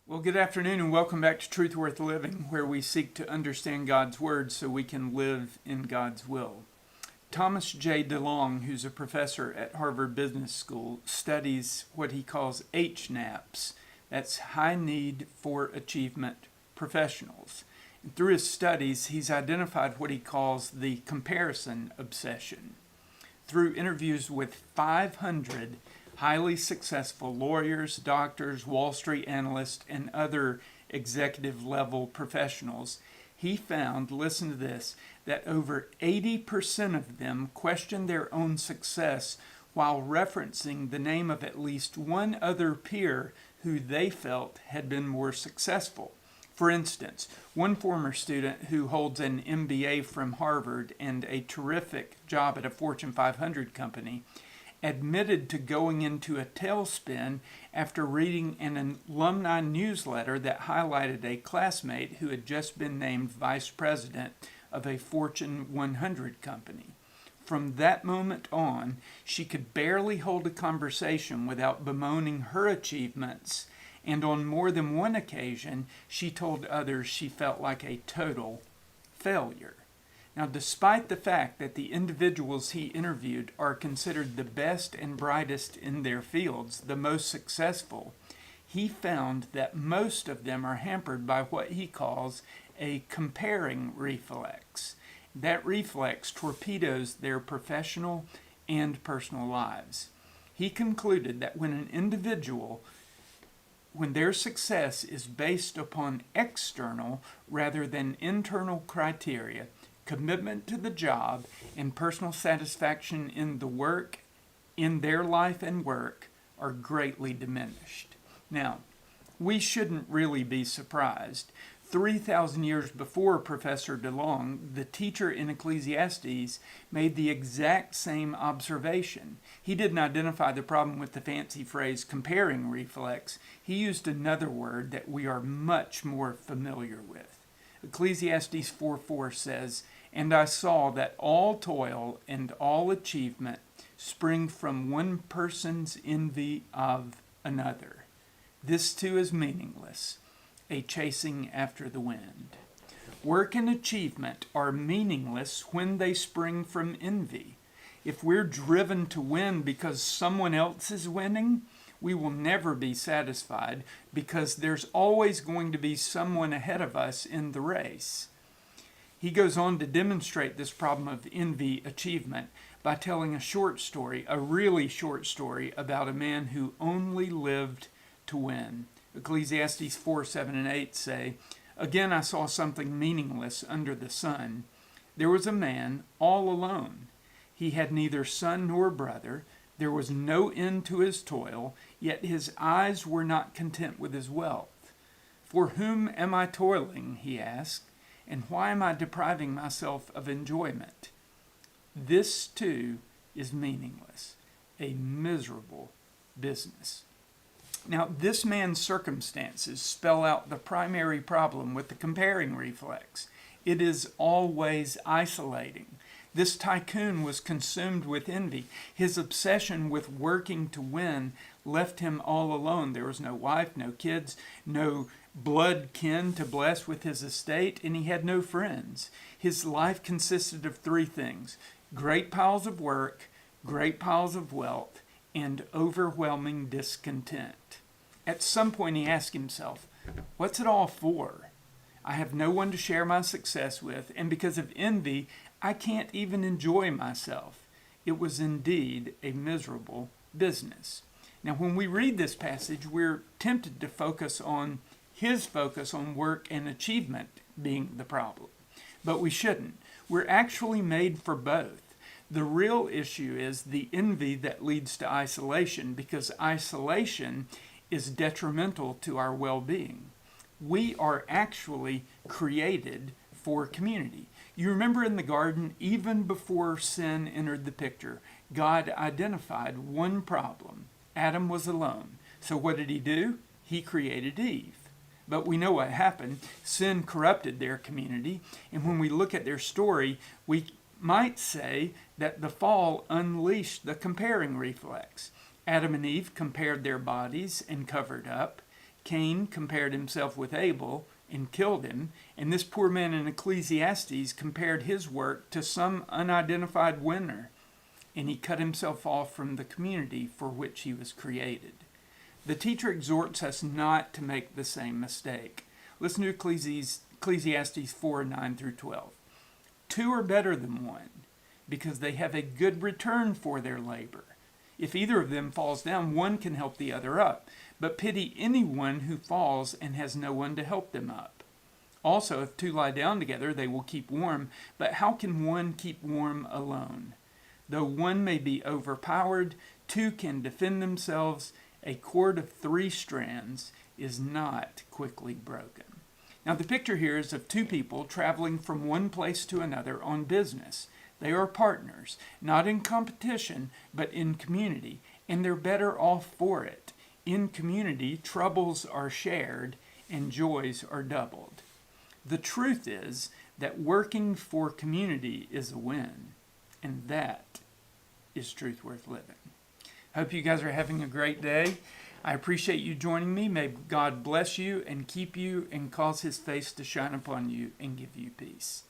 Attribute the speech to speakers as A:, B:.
A: Well, good afternoon and welcome back to Truth Worth Living, where we seek to understand God's Word so we can live in God's will. Thomas J. DeLong, who's a professor at Harvard Business School, studies what he calls HNAPs. That's High Need for Achievement Professionals. And through his studies, he's identified what he calls the comparison obsession. Through interviews with 500 highly successful lawyers, doctors, Wall Street analysts, and other executive level professionals, he found, listen to this, that over 80% of them questioned their own success while referencing the name of at least one other peer who they felt had been more successful. For instance, one former student who holds an MBA from Harvard and a terrific job at a Fortune 500 company admitted to going into a tailspin after reading an alumni newsletter that highlighted a classmate who had just been named vice president of a Fortune 100 company. From that moment on, she could barely hold a conversation without bemoaning her achievements, and on more than one occasion, she told others she felt like a total failure. Now, despite the fact that the individuals he interviewed are considered the best and brightest in their fields, the most successful, he found that most of them are hampered by what he calls a comparing reflex. That reflex torpedoes their professional and personal lives. He concluded that when their success is based upon external rather than internal criteria, commitment to the job and personal satisfaction in the work, in their life and work, are greatly diminished. Now, we shouldn't really be surprised. 3,000 years before Professor DeLong, the teacher in Ecclesiastes made the exact same observation. He didn't identify the problem with the fancy phrase comparing reflex. He used another word that we are much more familiar with. Ecclesiastes 4:4 says, "And I saw that all toil and all achievement spring from one person's envy of another. This too is meaningless, a chasing after the wind." Work and achievement are meaningless when they spring from envy. If we're driven to win because someone else is winning, we will never be satisfied because there's always going to be someone ahead of us in the race. He goes on to demonstrate this problem of envy achievement by telling a short story, a really short story, about a man who only lived to win. Ecclesiastes 4:7-8 say, "Again I saw something meaningless under the sun. There was a man all alone. He had neither son nor brother. There was no end to his toil, yet his eyes were not content with his wealth. 'For whom am I toiling?' he asked, 'and why am I depriving myself of enjoyment?' This too is meaningless, a miserable business." Now, this man's circumstances spell out the primary problem with the comparing reflex. It is always isolating. This tycoon was consumed with envy. His obsession with working to win left him all alone. There was no wife, no kids, no blood kin to bless with his estate, and he had no friends. His life consisted of three things: great piles of work, great piles of wealth, and overwhelming discontent. At some point he asked himself, what's it all for? I have no one to share my success with, and because of envy, I can't even enjoy myself. It was indeed a miserable business. Now, when we read this passage, we're tempted to focus on his focus on work and achievement being the problem. But we shouldn't. We're actually made for both. The real issue is the envy that leads to isolation, because isolation is detrimental to our well-being. We are actually created for community. You remember in the garden, even before sin entered the picture, God identified one problem. Adam was alone. So what did he do? He created Eve. But we know what happened. Sin corrupted their community. And when we look at their story, we might say that the fall unleashed the comparing reflex. Adam and Eve compared their bodies and covered up. Cain compared himself with Abel and killed him, and this poor man in Ecclesiastes compared his work to some unidentified winner, and he cut himself off from the community for which he was created. The teacher exhorts us not to make the same mistake. Listen to Ecclesiastes 4, 9 through 12. Two are better than one, because they have a good return for their labor. If either of them falls down, one can help the other up. But pity anyone who falls and has no one to help them up. Also, if two lie down together, they will keep warm. But how can one keep warm alone? Though one may be overpowered, two can defend themselves. A cord of 3 strands is not quickly broken. Now, the picture here is of two people traveling from one place to another on business. They are partners, not in competition, but in community, and they're better off for it. In community, troubles are shared and joys are doubled. The truth is that working for community is a win, and that is truth worth living. Hope you guys are having a great day. I appreciate you joining me. May God bless you and keep you and cause his face to shine upon you and give you peace.